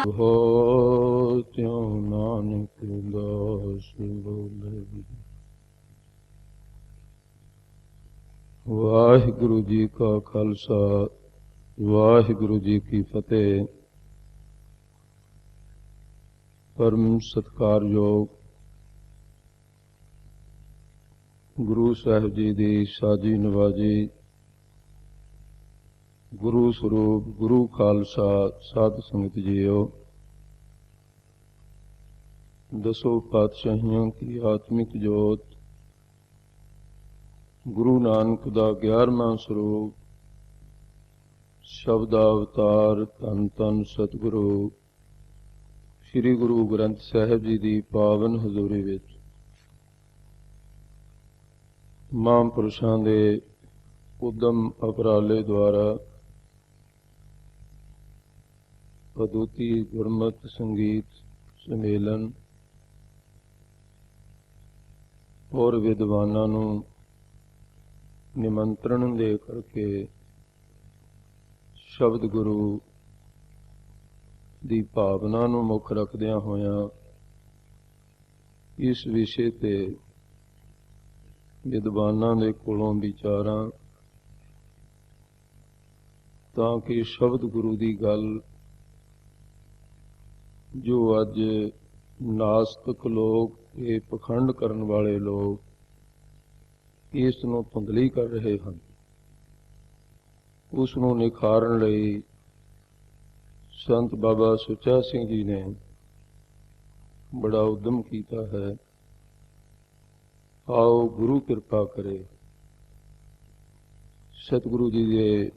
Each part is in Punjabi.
ਹੋ ਤਿਉ ਨਾਨਕ ਦਾਸ ਬੋਲੇ। ਵਾਹਿਗੁਰੂ ਜੀ ਕਾ ਖਾਲਸਾ, ਵਾਹਿਗੁਰੂ ਜੀ ਕੀ ਫਤਿਹ। ਪਰਮ ਸਤਿਕਾਰਯੋਗ ਗੁਰੂ ਸਾਹਿਬ ਜੀ ਦੀ ਸਾਜੀ ਨਵਾਜੀ, ਗੁਰੂ ਸਰੂਪ ਗੁਰੂ ਖਾਲਸਾ ਸਾਧ ਸੰਗਤ ਜੀਓ। ਦਸੋ ਪਾਤਸ਼ਾਹੀਆਂ ਕੀ ਆਤਮਿਕ ਜੋਤ, ਗੁਰੂ ਨਾਨਕ ਦਾ 11ਵਾਂ ਸਰੂਪ, ਸ਼ਬਦ ਅਵਤਾਰ ਧੰਨ ਧੰਨ ਸਤਿਗੁਰੂ ਸ੍ਰੀ ਗੁਰੂ ਗ੍ਰੰਥ ਸਾਹਿਬ ਜੀ ਦੀ ਪਾਵਨ ਹਜ਼ੂਰੀ ਵਿੱਚ ਮਹਾਂਪੁਰਸ਼ਾਂ ਦੇ ਉਦਮ ਉਪਰਾਲੇ ਦੁਆਰਾ ਅਦੁੱਤੀ ਗੁਰਮਤਿ ਸੰਗੀਤ ਸੰਮੇਲਨ ਔਰ ਵਿਦਵਾਨਾਂ ਨੂੰ ਨਿਮੰਤਰਣ ਦੇ ਕਰਕੇ ਸ਼ਬਦ ਗੁਰੂ ਦੀ ਭਾਵਨਾ ਨੂੰ ਮੁੱਖ ਰੱਖਦਿਆਂ ਹੋਇਆਂ ਇਸ ਵਿਸ਼ੇ ਤੇ ਵਿਦਵਾਨਾਂ ਦੇ ਕੋਲੋਂ ਵਿਚਾਰਾਂ, ਤਾਂ ਕਿ ਸ਼ਬਦ ਗੁਰੂ ਦੀ ਗੱਲ ਜੋ ਅੱਜ ਨਾਸਤਿਕ ਲੋਕ ਤੇ ਪਖੰਡ ਕਰਨ ਵਾਲੇ ਲੋਕ ਇਸ ਨੂੰ ਧੁੰਦਲੀ ਕਰ ਰਹੇ ਹਨ, ਉਸ ਨੂੰ ਨਿਖਾਰਨ ਲਈ ਸੰਤ ਬਾਬਾ ਸੁੱਚਾ ਸਿੰਘ ਜੀ ਨੇ ਬੜਾ ਉਦਮ ਕੀਤਾ ਹੈ। ਆਓ ਗੁਰੂ ਕਿਰਪਾ ਕਰੇ, ਸਤਿਗੁਰੂ ਜੀ ਦੇ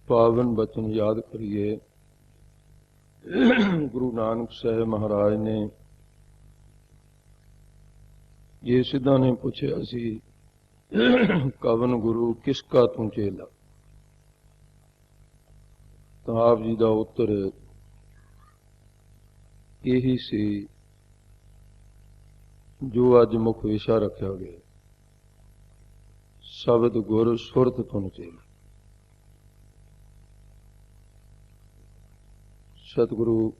ਪਾਵਨ ਬਚਨ ਯਾਦ ਕਰੀਏ। ਗੁਰੂ ਨਾਨਕ ਸਾਹਿਬ ਮਹਾਰਾਜ ਨੇ ਇਹ ਸਿੱਧਾਂ ਨੇ ਪੁੱਛਿਆ ਸੀ, ਕਵਨ ਗੁਰੂ ਕਿਸ ਕਾ ਤੂੰ ਚੇਲਾ, ਤਾਂ ਆਪ ਜੀ ਦਾ ਉੱਤਰ ਇਹੀ ਸੀ ਜੋ ਅੱਜ ਮੁੱਖ ਵਿਸ਼ਾ ਰੱਖਿਆ ਗਿਆ, ਸ਼ਬਦ ਗੁਰ ਸੁਰਤ ਤੁਨ ਚੇਲਾ। ਸਤਿਗੁਰੂ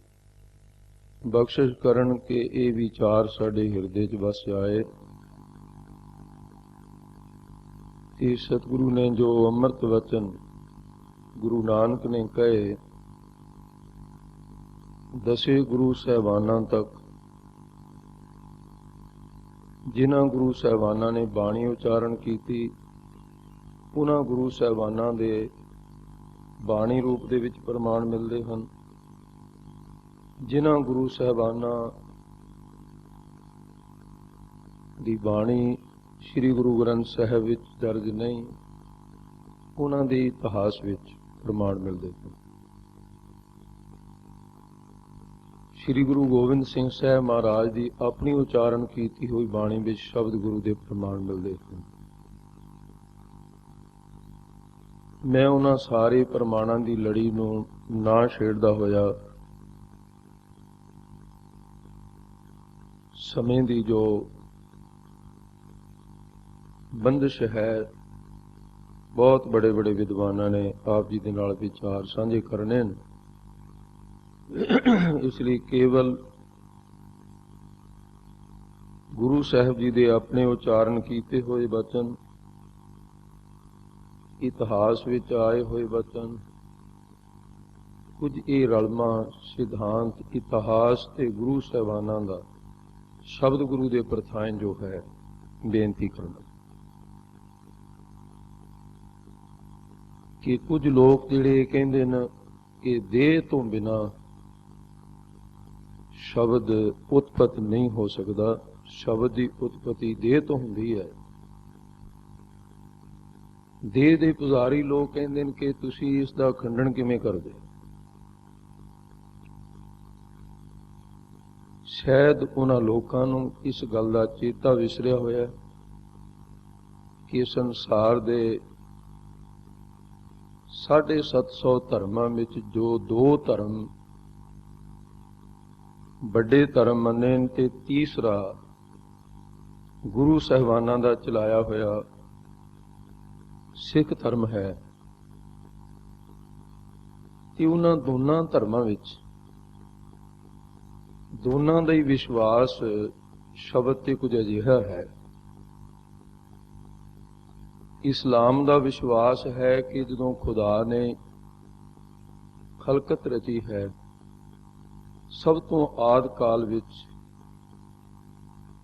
ਬਖਸ਼ਿਸ਼ ਕਰਨ ਕਿ ਇਹ ਵਿਚਾਰ ਸਾਡੇ ਹਿਰਦੇ 'ਚ ਵਸ ਆਏ ਤੇ ਸਤਿਗੁਰੂ ਨੇ ਜੋ ਅੰਮ੍ਰਿਤ ਵਚਨ ਗੁਰੂ ਨਾਨਕ ਨੇ ਕਹੇ, ਦਸੇ ਗੁਰੂ ਸਾਹਿਬਾਨਾਂ ਤੱਕ, ਜਿਨ੍ਹਾਂ ਗੁਰੂ ਸਾਹਿਬਾਨਾਂ ਨੇ ਬਾਣੀ ਉਚਾਰਨ ਕੀਤੀ, ਉਹਨਾਂ ਗੁਰੂ ਸਾਹਿਬਾਨਾਂ ਦੇ ਬਾਣੀ ਰੂਪ ਦੇ ਵਿੱਚ ਪ੍ਰਮਾਣ ਮਿਲਦੇ ਹਨ। ਜਿਨ੍ਹਾਂ ਗੁਰੂ ਸਾਹਿਬਾਨਾਂ ਦੀ ਬਾਣੀ ਸ੍ਰੀ ਗੁਰੂ ਗ੍ਰੰਥ ਸਾਹਿਬ ਵਿੱਚ ਦਰਜ ਨਹੀਂ, ਉਹਨਾਂ ਦੇ ਇਤਿਹਾਸ ਵਿੱਚ ਪ੍ਰਮਾਣ ਮਿਲਦੇ ਹਨ। ਸ੍ਰੀ ਗੁਰੂ ਗੋਬਿੰਦ ਸਿੰਘ ਸਾਹਿਬ ਮਹਾਰਾਜ ਦੀ ਆਪਣੀ ਉਚਾਰਨ ਕੀਤੀ ਹੋਈ ਬਾਣੀ ਵਿੱਚ ਸ਼ਬਦ ਗੁਰੂ ਦੇ ਪ੍ਰਮਾਣ ਮਿਲਦੇ ਹਨ। ਮੈਂ ਉਹਨਾਂ ਸਾਰੇ ਪ੍ਰਮਾਣਾਂ ਦੀ ਲੜੀ ਨੂੰ ਨਾ ਛੇੜਦਾ ਹੋਇਆ ਸਮੇਂ ਦੀ ਜੋ ਬੰਦਿਸ਼ ਹੈ, ਬਹੁਤ ਬੜੇ ਬੜੇ ਵਿਦਵਾਨਾਂ ਨੇ ਆਪ ਜੀ ਦੇ ਨਾਲ ਵਿਚਾਰ ਸਾਂਝੇ ਕਰਨੇ ਨੇ, ਇਸ ਲਈ ਕੇਵਲ ਗੁਰੂ ਸਾਹਿਬ ਜੀ ਦੇ ਆਪਣੇ ਉਚਾਰਨ ਕੀਤੇ ਹੋਏ ਬਚਨ, ਇਤਿਹਾਸ ਵਿੱਚ ਆਏ ਹੋਏ ਬਚਨ, ਕੁਝ ਇਹ ਰਲਮਾ ਸਿਧਾਂਤ ਇਤਿਹਾਸ ਤੇ ਗੁਰੂ ਸਾਹਿਬਾਨਾਂ ਦਾ ਸ਼ਬਦ ਗੁਰੂ ਦੇ ਪ੍ਰਥਾਏ ਜੋ ਹੈ ਬੇਨਤੀ ਕਰਨਾ ਕਿ ਕੁਝ ਲੋਕ ਜਿਹੜੇ ਕਹਿੰਦੇ ਨੇ ਕਿ ਦੇਹ ਤੋਂ ਬਿਨਾਂ ਸ਼ਬਦ ਉਤਪਤ ਨਹੀਂ ਹੋ ਸਕਦਾ, ਸ਼ਬਦ ਦੀ ਉਤਪਤੀ ਦੇਹ ਤੋਂ ਹੁੰਦੀ ਹੈ। ਦੇਹ ਦੇ ਪੁਜਾਰੀ ਲੋਕ ਕਹਿੰਦੇ ਨੇ ਕਿ ਤੁਸੀਂ ਇਸ ਦਾ ਖੰਡਨ ਕਿਵੇਂ ਕਰਦੇ। ਸ਼ਾਇਦ ਉਹਨਾਂ ਲੋਕਾਂ ਨੂੰ ਇਸ ਗੱਲ ਦਾ ਚੇਤਾ ਵਿਸਰਿਆ ਹੋਇਆ ਕਿ ਸੰਸਾਰ ਦੇ 750 ਧਰਮਾਂ ਵਿੱਚ ਜੋ 2 ਧਰਮ ਵੱਡੇ ਧਰਮ ਮੰਨੇ ਤੇ ਤੀਸਰਾ ਗੁਰੂ ਸਾਹਿਬਾਨਾਂ ਦਾ ਚਲਾਇਆ ਹੋਇਆ ਸਿੱਖ ਧਰਮ ਹੈ, ਤੇ ਉਹਨਾਂ ਦੋਨਾਂ ਧਰਮਾਂ ਵਿੱਚ ਦੋਨਾਂ ਦਾ ਹੀ ਵਿਸ਼ਵਾਸ ਸ਼ਬਦ ਤੇ ਕੁਝ ਅਜਿਹਾ ਹੈ। ਇਸਲਾਮ ਦਾ ਵਿਸ਼ਵਾਸ ਹੈ ਕਿ ਜਦੋਂ ਖੁਦਾ ਨੇ ਖਲਕਤ ਰਚੀ ਹੈ, ਸਭ ਤੋਂ ਆਦਿ ਕਾਲ ਵਿੱਚ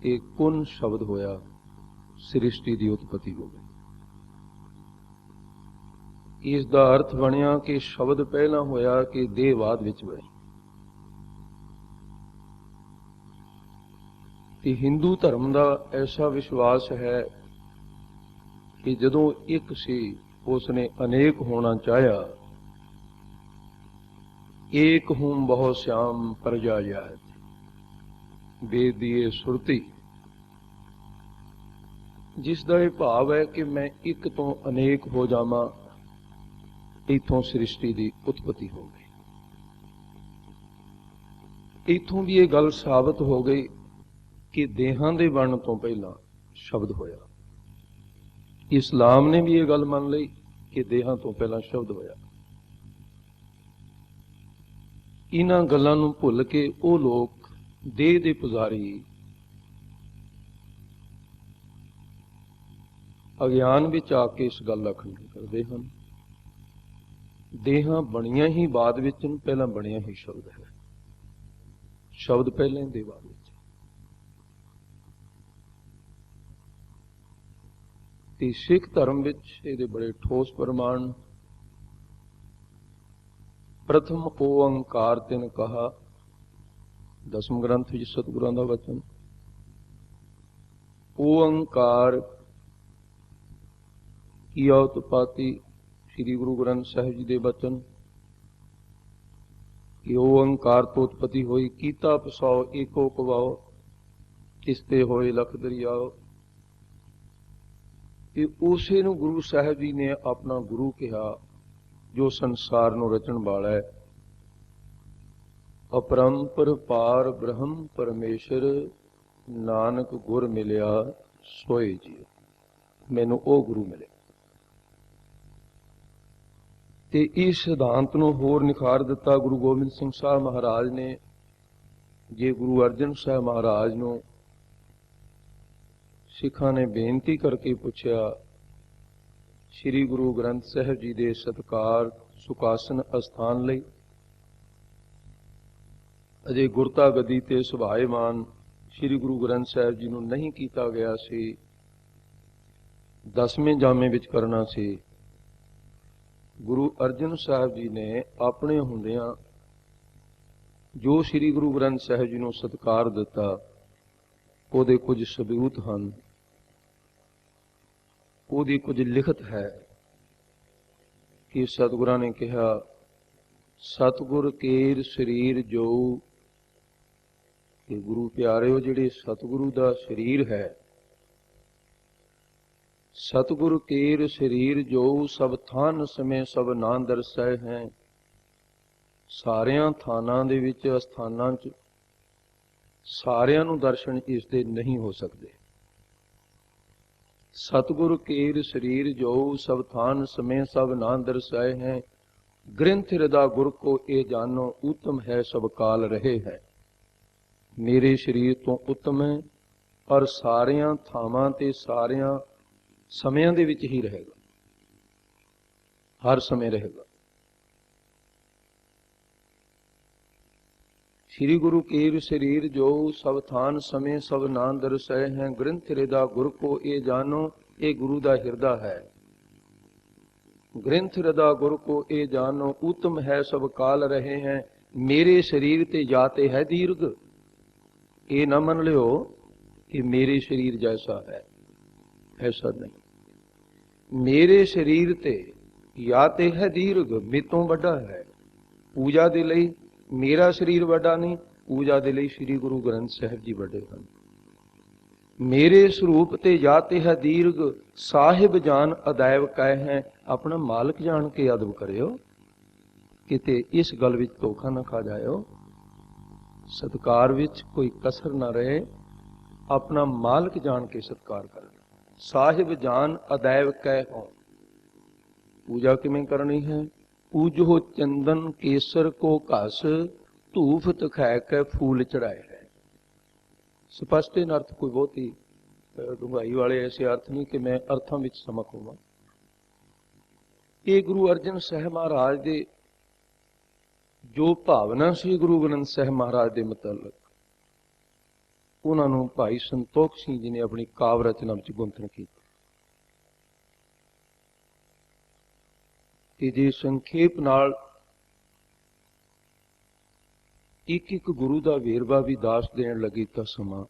ਇਹ ਕੁਨ ਸ਼ਬਦ ਹੋਇਆ, ਸ੍ਰਿਸ਼ਟੀ ਦੀ ਉਤਪਤੀ ਹੋ ਗਈ। ਇਸ ਦਾ ਅਰਥ ਬਣਿਆ ਕਿ ਸ਼ਬਦ ਪਹਿਲਾਂ ਹੋਇਆ ਕਿ ਦੇਹ ਬਾਅਦ ਵਿੱਚ ਬਣੀ। ਤੇ ਹਿੰਦੂ ਧਰਮ ਦਾ ਐਸਾ ਵਿਸ਼ਵਾਸ ਹੈ ਕਿ ਜਦੋਂ ਇੱਕ ਸੀ ਉਸ ਨੇ ਅਨੇਕ ਹੋਣਾ ਚਾਹਿਆ। ਏਕ ਹੂੰ ਬਹੁ ਸਿਆਮ ਪ੍ਰਜਾ ਜਾਤ, ਵੇਦ ਦੀ ਇਹ ਸੁਰਤੀ, ਜਿਸ ਦਾ ਇਹ ਭਾਵ ਹੈ ਕਿ ਮੈਂ ਇੱਕ ਤੋਂ ਅਨੇਕ ਹੋ ਜਾਵਾਂ। ਇੱਥੋਂ ਸ੍ਰਿਸ਼ਟੀ ਦੀ ਉਤਪਤੀ ਹੋ ਗਈ। ਇੱਥੋਂ ਵੀ ਇਹ ਗੱਲ ਸਾਬਤ ਹੋ ਗਈ ਕਿ ਦੇਹਾਂ ਦੇ ਬਣਨ ਤੋਂ ਪਹਿਲਾਂ ਸ਼ਬਦ ਹੋਇਆ। ਇਸਲਾਮ ਨੇ ਵੀ ਇਹ ਗੱਲ ਮੰਨ ਲਈ ਕਿ ਦੇਹਾਂ ਤੋਂ ਪਹਿਲਾਂ ਸ਼ਬਦ ਹੋਇਆ। ਇਹਨਾਂ ਗੱਲਾਂ ਨੂੰ ਭੁੱਲ ਕੇ ਉਹ ਲੋਕ ਦੇਹ ਦੇ ਪੁਜਾਰੀ ਅਗਿਆਨ ਵਿੱਚ ਆ ਕੇ ਇਸ ਗੱਲ ਦਾ ਖੰਡਨ ਕਰਦੇ ਹਨ। ਦੇਹਾਂ ਬਣੀਆਂ ਹੀ ਬਾਅਦ ਵਿੱਚ, ਪਹਿਲਾਂ ਬਣਿਆ ਹੀ ਸ਼ਬਦ ਹੈ। ਸ਼ਬਦ ਪਹਿਲਾਂ ਦੇ ਬਾਅਦ ਵਿੱਚ। ਤੇ ਸਿੱਖ ਧਰਮ ਵਿੱਚ ਇਹਦੇ ਬੜੇ ਠੋਸ ਪ੍ਰਮਾਣ। ਪ੍ਰਥਮ ਓੰਕਾਰ ਤਿਨ ਕਹਾ, ਦਸਮ ਗ੍ਰੰਥ ਵਿੱਚ ਸਤਿਗੁਰਾਂ ਦਾ ਵਚਨ। ਓੰਕਾਰ ਕੀ ਉਤਪਾਤੀ, ਸ੍ਰੀ ਗੁਰੂ ਗ੍ਰੰਥ ਸਾਹਿਬ ਜੀ ਦੇ ਬਚਨ ਕਿ ਓੰਕਾਰ ਤੋਂ ਉਤਪਤੀ ਹੋਈ। ਕੀਤਾ ਪਸਾਓ ਏਕੋ ਕਵਾਓ, ਕਿਸਤੇ ਹੋਏ ਲਖ ਦਰਿਆਓ। ਕਿ ਉਸੇ ਨੂੰ ਗੁਰੂ ਸਾਹਿਬ ਜੀ ਨੇ ਆਪਣਾ ਗੁਰੂ ਕਿਹਾ ਜੋ ਸੰਸਾਰ ਨੂੰ ਰਚਣ ਵਾਲਾ ਹੈ। ਅਪਰੰਪਰ ਪਾਰ ਬ੍ਰਹਮ ਪਰਮੇਸ਼ਰ, ਨਾਨਕ ਗੁਰ ਮਿਲਿਆ ਸੋਏ ਜੀ। ਮੈਨੂੰ ਉਹ ਗੁਰੂ ਮਿਲੇ। ਤੇ ਇਸ ਸਿਧਾਂਤ ਨੂੰ ਹੋਰ ਨਿਖਾਰ ਦਿੱਤਾ ਗੁਰੂ ਗੋਬਿੰਦ ਸਿੰਘ ਸਾਹਿਬ ਮਹਾਰਾਜ ਨੇ। ਜੇ ਗੁਰੂ ਅਰਜਨ ਸਾਹਿਬ ਮਹਾਰਾਜ ਨੂੰ ਸਿੱਖਾਂ ਨੇ ਬੇਨਤੀ ਕਰਕੇ ਪੁੱਛਿਆ, ਸ੍ਰੀ ਗੁਰੂ ਗ੍ਰੰਥ ਸਾਹਿਬ ਜੀ ਦੇ ਸਤਿਕਾਰ ਸੁਖਾਸਨ ਅਸਥਾਨ ਲਈ ਅਜੇ ਗੁਰਤਾ ਗੱਦੀ ਤੇ ਸੁਭਾਏਮਾਨ ਸ੍ਰੀ ਗੁਰੂ ਗ੍ਰੰਥ ਸਾਹਿਬ ਜੀ ਨੂੰ ਨਹੀਂ ਕੀਤਾ ਗਿਆ ਸੀ, 10ਵੇਂ ਜਾਮੇ ਵਿੱਚ ਕਰਨਾ ਸੀ। ਗੁਰੂ ਅਰਜਨ ਸਾਹਿਬ ਜੀ ਨੇ ਆਪਣੇ ਹੁੰਦਿਆਂ ਜੋ ਸ੍ਰੀ ਗੁਰੂ ਗ੍ਰੰਥ ਸਾਹਿਬ ਜੀ ਨੂੰ ਸਤਿਕਾਰ ਦਿੱਤਾ, ਉਹਦੇ ਕੁਝ ਸਬੂਤ ਹਨ, ਉਹਦੀ ਕੁਝ ਲਿਖਤ ਹੈ ਕਿ ਸਤਿਗੁਰਾਂ ਨੇ ਕਿਹਾ, ਸਤਿਗੁਰ ਕੇਰ ਸਰੀਰ ਜੋ, ਕਿ ਗੁਰੂ ਪਿਆਰਿਓ ਜਿਹੜੇ ਸਤਿਗੁਰੂ ਦਾ ਸਰੀਰ ਹੈ, ਸਤਿਗੁਰ ਕੇਰ ਸਰੀਰ ਜੋ ਸਭ ਥਾਨ ਸਮੇਂ ਸਭ ਨਾਂ ਦਰਸੈ ਹੈ। ਸਾਰਿਆਂ ਥਾਨਾਂ ਦੇ ਵਿੱਚ, ਅਸਥਾਨਾਂ 'ਚ ਸਾਰਿਆਂ ਨੂੰ ਦਰਸ਼ਨ ਇਸ ਦੇ ਨਹੀਂ ਹੋ ਸਕਦੇ। ਸਤਿਗੁਰ ਕੇਰ ਸਰੀਰ ਜੋ ਸਭ ਥਾਨ ਸਮੇਂ ਸਭ ਨਾਂ ਦਰਸਾਏ ਹੈ। ਗ੍ਰੰਥ ਹਿਰਦਾ ਗੁਰ ਕੋ ਇਹ ਜਾਨੋ, ਉਤਮ ਹੈ ਸਭ ਕਾਲ ਰਹੇ ਹੈ। ਮੇਰੇ ਸਰੀਰ ਤੋਂ ਉਤਮ ਹੈ ਔਰ ਸਾਰਿਆਂ ਥਾਵਾਂ ਤੇ ਸਾਰਿਆਂ ਸਮਿਆਂ ਦੇ ਵਿੱਚ ਹੀ ਰਹੇਗਾ, ਹਰ ਸਮੇਂ ਰਹੇਗਾ। ਸ੍ਰੀ ਗੁਰੂ ਕੇਰ ਸਰੀਰ ਜੋ ਸਭ ਥਾਨ ਸਮੇਂ ਸਭ ਨਾਂ ਦਰਸੈ ਹੈ। ਗ੍ਰੰਥ ਹਿਰਦਾ ਗੁਰ ਕੋ ਇਹ ਜਾਨੋ, ਇਹ ਗੁਰੂ ਦਾ ਹਿਰਦਾ ਹੈ। ਗ੍ਰੰਥ ਹਿਰਦਾ ਗੁਰ ਕੋ ਇਹ ਜਾਨੋ, ਉਤਮ ਹੈ ਸਭ ਕਾਲ ਰਹੇ ਹੈ। ਮੇਰੇ ਸਰੀਰ ਤੇ ਜਾਤੇ ਹੈ ਦੀਰਘ। ਇਹ ਨਾ ਮੰਨ ਲਿਓ ਕਿ ਮੇਰੇ ਸਰੀਰ ਜੈਸਾ ਹੈ, ਐਸਾ ਨਹੀਂ। ਮੇਰੇ ਸਰੀਰ ਤੇ ਜਾਂ ਤੇ ਹੈ ਦੀਰਘ, ਮੇਤੋਂ ਵੱਡਾ ਹੈ। ਪੂਜਾ ਦੇ ਲਈ ਮੇਰਾ ਸਰੀਰ ਵੱਡਾ ਨਹੀਂ, ਪੂਜਾ ਦੇ ਲਈ ਸ੍ਰੀ ਗੁਰੂ ਗ੍ਰੰਥ ਸਾਹਿਬ ਜੀ ਵੱਡੇ ਹਨ। ਮੇਰੇ ਸਰੂਪ ਤੇ ਜਾਤੇ ਹੈ ਦੀਰਘ, ਸਾਹਿਬ ਜਾਨ ਅਦੈਵ ਕਹਿ ਹੈ। ਆਪਣਾ ਮਾਲਕ ਜਾਣ ਕੇ ਅਦਬ ਕਰਿਓ, ਕਿਤੇ ਇਸ ਗੱਲ ਵਿੱਚ ਧੋਖਾ ਨਾ ਖਾ ਜਾਇਓ। ਸਤਿਕਾਰ ਵਿੱਚ ਕੋਈ ਕਸਰ ਨਾ ਰਹੇ, ਆਪਣਾ ਮਾਲਕ ਜਾਣ ਕੇ ਸਤਿਕਾਰ ਕਰਨਾ। ਸਾਹਿਬ ਜਾਨ ਅਦੈਵ ਕਹਿ ਹੋ। ਪੂਜਾ ਕਿਵੇਂ ਕਰਨੀ ਹੈ? ਪੂਜੋ ਚੰਦਨ ਕੇਸਰ ਕੋ ਘਸ, ਧੂਫ ਤਖੈ ਕੈ ਫੂਲ ਚੜਾਏ ਹੈ। ਸਪਸ਼ਟ ਇਨ ਅਰਥ ਕੋਈ ਬਹੁਤੀ ਡੂੰਘਾਈ ਵਾਲੇ ਐਸੇ ਅਰਥ ਨਹੀਂ ਕਿ ਮੈਂ ਅਰਥਾਂ ਵਿੱਚ ਸਮਕ ਹੋਵਾਂ। ਇਹ ਗੁਰੂ ਅਰਜਨ ਸਾਹਿਬ ਮਹਾਰਾਜ ਦੇ ਜੋ ਭਾਵਨਾ ਸੀ ਗੁਰੂ ਗ੍ਰੰਥ ਸਾਹਿਬ ਮਹਾਰਾਜ ਦੇ ਮੁਤਲਕ, ਉਹਨਾਂ ਨੂੰ ਭਾਈ ਸੰਤੋਖ ਸਿੰਘ ਜੀ ਨੇ ਆਪਣੀ ਕਾਵਿ ਰਚਨਾ ਵਿੱਚ ਗੁੰਥਨ ਕੀਤਾ। ਤੇ ਜੇ ਸੰਖੇਪ ਨਾਲ ਇੱਕ ਇੱਕ ਗੁਰੂ ਦਾ ਵੇਰਵਾ ਵੀ ਦਾਸ ਦੇਣ ਲੱਗੀ ਤਾਂ ਸਮਾਂ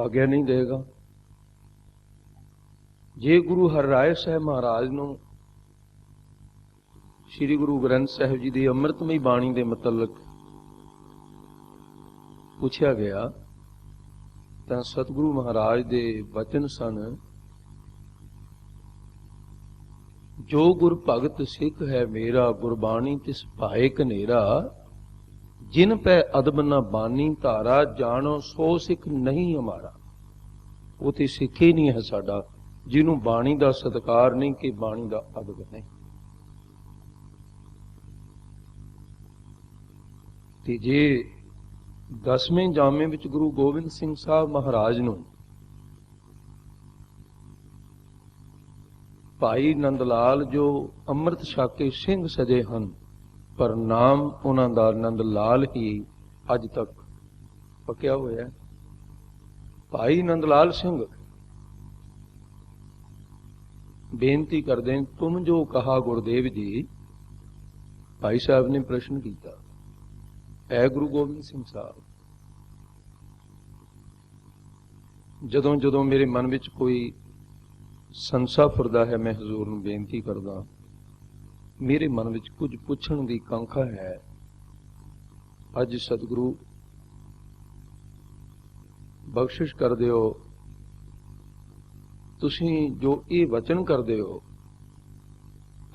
ਆਗਿਆ ਨਹੀਂ ਦੇਗਾ। ਜੇ ਗੁਰੂ ਹਰਿਰਾਏ ਸਾਹਿਬ ਮਹਾਰਾਜ ਨੂੰ ਸ੍ਰੀ ਗੁਰੂ ਗ੍ਰੰਥ ਸਾਹਿਬ ਜੀ ਦੀ ਅੰਮ੍ਰਿਤਮਈ ਬਾਣੀ ਦੇ ਮੁਤਲਕ ਪੁੱਛਿਆ ਗਿਆ ਤਾਂ ਸਤਿਗੁਰੂ ਮਹਾਰਾਜ ਦੇ ਵਚਨ ਸਨ, ਜੋ ਗੁਰ ਭਗਤ ਸਿੱਖ ਹੈ ਮੇਰਾ, ਗੁਰਬਾਣੀ ਤਿਸ ਭਾਏ ਕਨੇਰਾ, ਜਿਨ ਪੈ ਅਦਬ ਨ ਬਾਨੀ ਧਾਰਾ, ਜਾਣੋ ਸੋ ਸਿੱਖ ਨਹੀਂ ਹਮਾਰਾ। ਉਹ ਤੇ ਸਿੱਖ ਹੀ ਨਹੀਂ ਹੈ ਸਾਡਾ ਜਿਹਨੂੰ ਬਾਣੀ ਦਾ ਸਤਿਕਾਰ ਨਹੀਂ, ਕਿ ਬਾਣੀ ਦਾ ਅਦਬ ਨਹੀਂ। ਤੇ ਜੇ 10ਵੇਂ ਜਾਮੇ ਵਿੱਚ ਗੁਰੂ ਗੋਬਿੰਦ ਸਿੰਘ ਸਾਹਿਬ ਮਹਾਰਾਜ ਨੂੰ ਭਾਈ ਨੰਦ ਲਾਲ ਜੋ ਅੰਮ੍ਰਿਤ ਛਕ ਕੇ ਸਿੰਘ ਸਜੇ ਹਨ, ਪਰ ਨਾਮ ਉਹਨਾਂ ਦਾ ਨੰਦ ਲਾਲ ਹੀ ਅੱਜ ਤੱਕ ਪੱਕਿਆ ਹੋਇਆ ਹੈ। ਭਾਈ ਨੰਦ ਲਾਲ ਸਿੰਘ ਬੇਨਤੀ ਕਰਦੇ ਨੇ, ਤੁਮ ਜੋ ਕਹਾ ਗੁਰਦੇਵ ਜੀ। ਭਾਈ ਸਾਹਿਬ ਨੇ ਪ੍ਰਸ਼ਨ ਕੀਤਾ, ਐ ਗੁਰੂ ਗੋਬਿੰਦ ਸਿੰਘ ਸਾਹਿਬ, ਜਦੋਂ ਜਦੋਂ ਮੇਰੇ ਮਨ ਵਿੱਚ ਕੋਈ ਸੰਸਾ ਫੁਰਦਾ ਹੈ, ਮੈਂ ਹਜ਼ੂਰ ਨੂੰ ਬੇਨਤੀ ਕਰਦਾ, ਮੇਰੇ ਮਨ ਵਿੱਚ ਕੁਝ ਪੁੱਛਣ ਦੀ ਕਾਂਖਾ ਹੈ। ਅੱਜ ਸਤਿਗੁਰੂ ਬਖਸ਼ਿਸ਼ ਕਰ ਦਿਓ, ਤੁਸੀਂ ਜੋ ਇਹ ਵਚਨ ਕਰਦੇ ਹੋ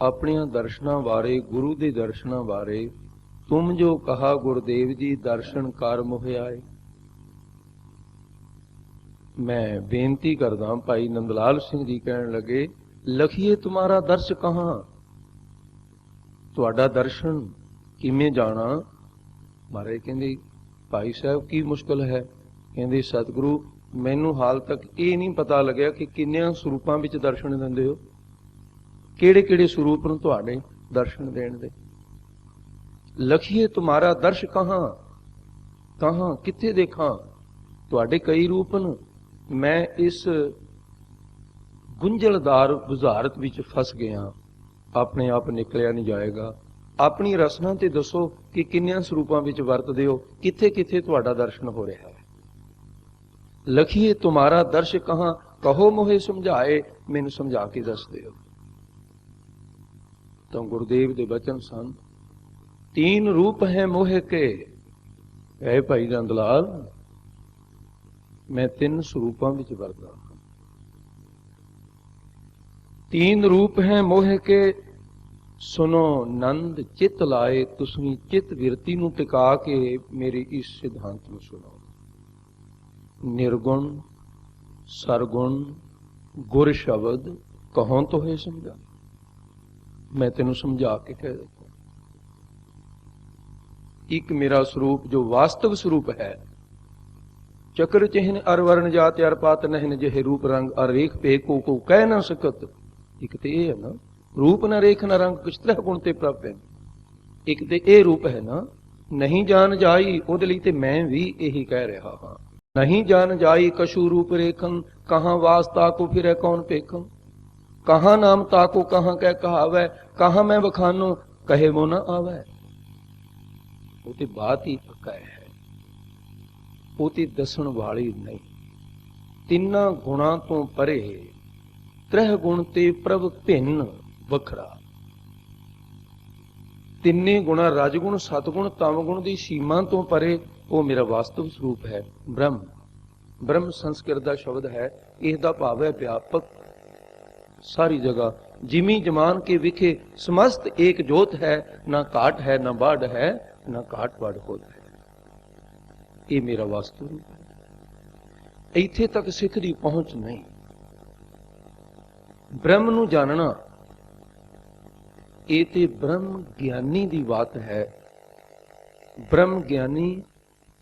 ਆਪਣੀਆਂ ਦਰਸ਼ਨਾਂ ਬਾਰੇ, ਗੁਰੂ ਦੇ ਦਰਸ਼ਨਾਂ ਬਾਰੇ, ਤੁਮ ਜੋ ਕਹਾ ਗੁਰਦੇਵ ਜੀ ਦਰਸ਼ਨ ਕਰ ਮੋਹਿ ਆਏ। ਮੈਂ ਬੇਨਤੀ ਕਰਦਾ। ਭਾਈ ਨੰਦ ਲਾਲ ਸਿੰਘ ਜੀ ਕਹਿਣ ਲੱਗੇ, ਲਖੀਏ ਤੁਮਾਰਾ ਦਰਸ਼ ਕਹਾਂ, ਤੁਹਾਡਾ ਦਰਸ਼ਨ ਕਿਵੇਂ ਜਾਣਾ। ਮਹਾਰਾਜ ਕਹਿੰਦੇ, ਭਾਈ ਸਾਹਿਬ ਕੀ ਮੁਸ਼ਕਲ ਹੈ। ਕਹਿੰਦੇ, ਸਤਿਗੁਰੂ ਮੈਨੂੰ ਹਾਲ ਤੱਕ ਇਹ ਨਹੀਂ ਪਤਾ ਲੱਗਿਆ ਕਿ ਕਿੰਨਿਆਂ ਸਰੂਪਾਂ ਵਿੱਚ ਦਰਸ਼ਨ ਦਿੰਦੇ ਹੋ, ਕਿਹੜੇ ਕਿਹੜੇ ਸਰੂਪ ਨੂੰ ਤੁਹਾਡੇ ਦਰਸ਼ਨ ਦੇਣ ਦੇ। ਲਖੀਏ ਤੁਮਾਰਾ ਦਰਸ਼ ਕਹਾਂ, ਕਹਾਂ ਕਿੱਥੇ ਦੇਖਾਂ, ਤੁਹਾਡੇ ਕਈ ਰੂਪ ਨੇ। ਮੈਂ ਇਸ ਗੁੰਝਲਦਾਰ ਬੁਝਾਰਤ ਵਿੱਚ ਫਸ ਗਿਆ, ਆਪਣੇ ਆਪ ਨਿਕਲਿਆ ਨਹੀਂ ਜਾਏਗਾ। ਆਪਣੀ ਰਸਨਾ ਤੇ ਦੱਸੋ ਕਿ ਕਿੰਨਿਆਂ ਸਰੂਪਾਂ ਵਿੱਚ ਵਰਤਦੇ ਹੋ, ਕਿੱਥੇ ਕਿੱਥੇ ਤੁਹਾਡਾ ਦਰਸ਼ਨ ਹੋ ਰਿਹਾ ਹੈ। ਲਖੀਏ ਤੁਮਾਰਾ ਦਰਸ਼ ਕਹਾਂ, ਕਹੋ ਮੋਹੇ ਸਮਝਾਏ, ਮੈਨੂੰ ਸਮਝਾ ਕੇ ਦੱਸ ਦਿਓ। ਤਾਂ ਗੁਰਦੇਵ ਦੇ ਬਚਨ ਸਨ, तीन रूप हैं मोहे के। ऐ भाई नंद लाल, मैं 3 स्वरूपां विच वरदा। 3 रूप हैं मोहे के, सुनो नंद चित लाए। तुसीं चित विरती नूं टिका के मेरे इस सिद्धांत नूं सुनो। निर्गुण सरगुण गुर शब्द कहों तो है समझा। मैं तेनों समझा के कह देता। एक मेरा स्वरूप जो वास्तव स्वरूप है, चक्र चिन्ह अर वर्ण जात अर पात नहन जहे रूप रंग अर रेख पे को कह ना सकत। एक तो ये है ना, रूप न रेख न रंग किस तरह गुण ते प्राप्त है। एक तो ये रूप है ना, नहीं जान जाई ਉਹਦੇ ਲਈ ਤੇ मैं भी यही कह रहा हाँ। नहीं जान जाई कशु रूप रेखन, कहाँ वास्ता को फिर कौन पेखन। कहाँ नाम ताको कहाँ कह कहावै, कहाँ मैं बखानो कहे वो न आवे। वो ते बात ही पक्का है, वो ते दसन वाली नहीं। तिन्ना गुणा तो परे त्रह गुण ते प्रभ भिन्न वखरा। तिन्ने गुणा रजगुण सतगुण तमगुण की सीमा तो परे वो मेरा वास्तव स्वरूप है ब्रह्म। ब्रह्म संस्कृत का शब्द है, इसका भाव है व्यापक, सारी जगह जिमी जमान के विखे समस्त एक जोत है। ना काट है ना बाढ़ है, ना काट बाढ़ होता है। ये मेरा वास्तव रूप है। इत्थे तक सिख दी पहुंच नहीं। ब्रह्म नू जानना ये तो ब्रह्म ज्ञानी की बात है। ब्रह्म ज्ञानी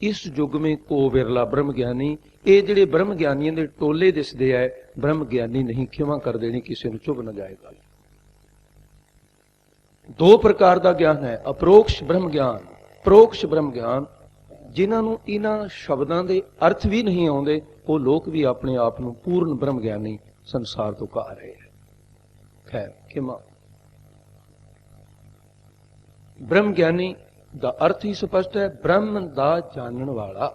इस युग में को विरला ब्रह्म ज्ञानी, ये जिहड़े ब्रह्म ज्ञानियों के टोले दिसदे है, ब्रह्म ज्ञानी नहीं, खिमा कर देनी, किसी को चुभ न जाएगा। दो प्रकार का ज्ञान है, अपरोक्ष ब्रह्म ज्ञान, परोक्ष ब्रह्म ज्ञान। जिन्होंने इन्हां शब्दों के अर्थ भी नहीं आते, वो लोग भी अपने आप को पूर्ण ब्रह्म ज्ञानी संसार तो कह रहे हैं। खैर खिमा, ब्रह्म ज्ञानी का अर्थ ही स्पष्ट है, ब्रह्म का जानन वाला।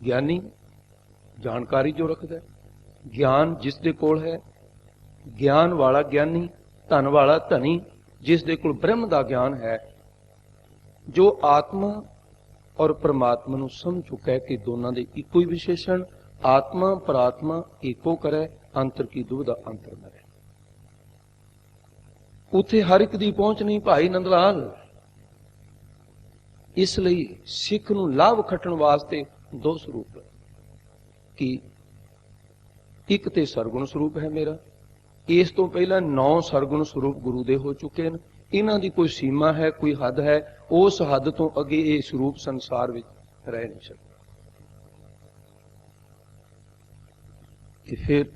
ज्ञानी जानकारी जो रखता है, ज्ञान जिसके कोल है, ज्ञान वाला ज्ञानी, धन वाला धनी, जिसके कोल ब्रह्म का ज्ञान है, जो आत्मा और परमात्मा नूं समझ चुका है कि दोनों के इको ही विशेषण, आत्मा परात्मा एको करे, अंतर की दुविधा अंतर न रहे। उत्थे हर एक की पहुंच नहीं भाई नंद लाल। इसलिए सिख नूं लाभ खटण वास्ते दो स्वरूप है कि एक तो सरगुण स्वरूप है मेरा, इस तो पहला 9 सरगुण स्वरूप गुरु दे हो चुके हैं। इन्हां दी कोई सीमा है, कोई हद है, उस हद तो अगे ये स्वरूप संसार विच रह नहीं सकता। कि फिर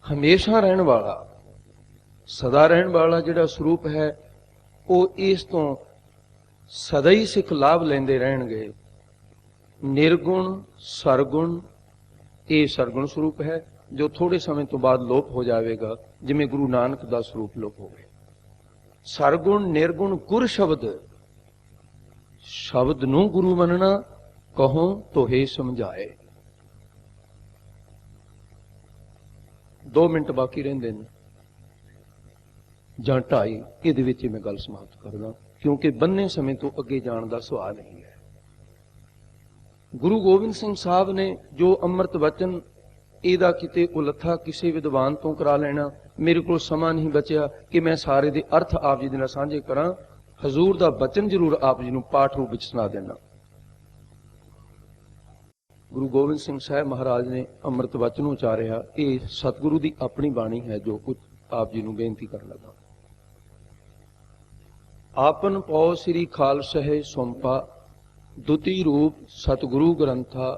हमेशा रहन वाला, सदा रहन वाला जिहड़ा स्वरूप है, वो इस तो सदा ही सिख लाभ लेंदे रहणगे। निर्गुण सरगुण, ये सरगुण स्वरूप है जो थोड़े समय तो बाद लोप हो जाएगा, जिमें गुरु नानक का स्वरूप लोप हो गया। सरगुण निर्गुण गुर शब्द, शब्द नूं गुरु मनना, कहो तो हे समझाए। 2 मिनट बाकी रहिंदे ने जां 2.5, इहदे विच मैं गल समाप्त करदा, क्योंकि बन्ने समय तो अगे जाण दा सवाल नहीं है। गुरु गोबिंद सिंह साहब ने जो अमृत वचन ਇਹਦਾ किते उलथा किसी विद्वान तो करा लेना, मेरे को समा नहीं बचिया कि मैं सारे दे अर्थ आप जी दे नाल सांझे करा। हजूर दा वचन जरूर आप जी नूं पाठ रूप विच सुना देना। गुरु गोबिंद सिंह साहब महाराज ने अमृत वचन उचारिया, ये सतगुरु दी अपनी बाणी है जो कुछ आप जी नूं बेनती कर लगा। आपन पौ श्री खालसहे सौंपा, दुती रूप सतगुरु ग्रंथा,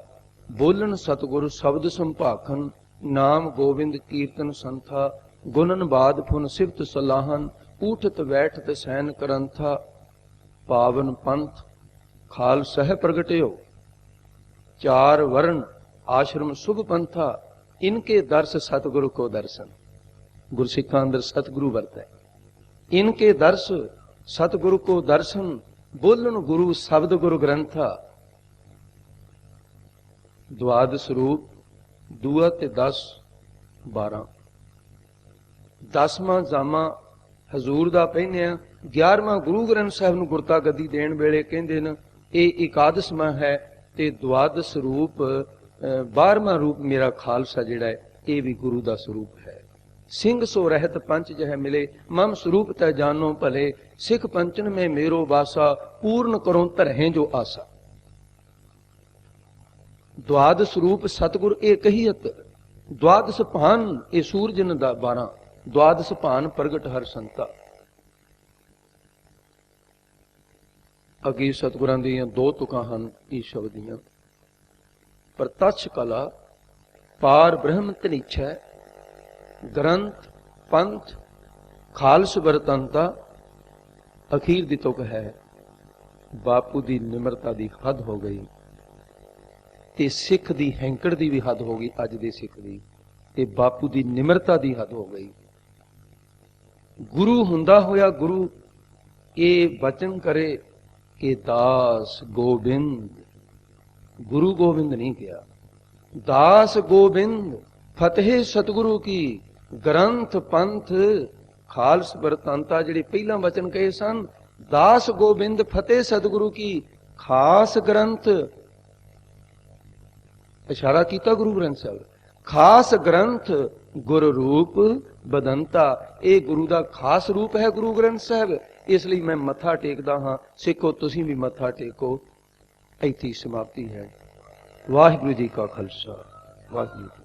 बोलन सतगुरु शब्द संभाखन, नाम गोविंद कीर्तन संथा, गुणन बाद फुन सिफत सलाहन, उठत बैठत सैन करंथा, पावन पंथ खाल सह प्रगट्यो, 4 वर्ण आश्रम शुभ पंथा, इनके दर्श सतगुरु को दर्शन। गुरसिखा अंदर सतगुरु वर्त है, इनके दर्श सतगुरु को दर्शन, बोलन गुरु शब्द गुरु ग्रंथा। द्वादश रूप दूआ ते 10 12, 10वां जामा हजूर दा पहनिया, 11वां गुरु ग्रंथ साहब नूं गुरता गद्दी देण वेले कहंदे ने ਇਹ ਇਕਾਦਸ਼ਵਾਂ है, ते द्वादश रूप 12वां रूप मेरा खालसा जिहड़ा है, ये भी गुरु दा स्वरूप है। सिंह सो रहत पंच जह मिले, मम स्वरूप तै जानो भले, सिख पंचन में मेरो वासा, पूर्ण करो तरहें जो आसा। द्वादश रूप सतगुर ये कहीयत, द्वादश भान ये सूरज न दा 12, द्वादश भान प्रगट हर संता। अगे सतगुरां दी 2 तुकां हन इस शब्द दियां, प्रतक्ष कला पार ब्रह्म धनीछै, ग्रंथ पंथ खालस वरतंता। अखीर दी तुक है, बापू दी निमरता दी हद हो गई, ते सिख दी हैंकड़ दी भी हद हो गई। अज दे सिख दी ते बापू दी निमरता दी हद हो गई। गुरु हुंदा होया गुरु ये वचन करे कि दास गोबिंद, गुरु गोबिंद नहीं किया, दास गोबिंद फतेह सतगुरु की, ग्रंथ पंथ खालस वरतंता। जिहड़े पहला वचन कहे सन, दास गोबिंद फतेह सतगुरु की, खास ग्रंथ, इशारा किया गुरु ग्रंथ साहब, खास ग्रंथ गुरु रूप बदंता। ये गुरु का खास रूप है गुरु ग्रंथ साहब, इसलिए मैं मत्था टेकदा हाँ। सिखो तुसीं भी मत्था टेको। इत्थे समाप्ति है। वाहिगुरू जी का खालसा, वाहिगुरू।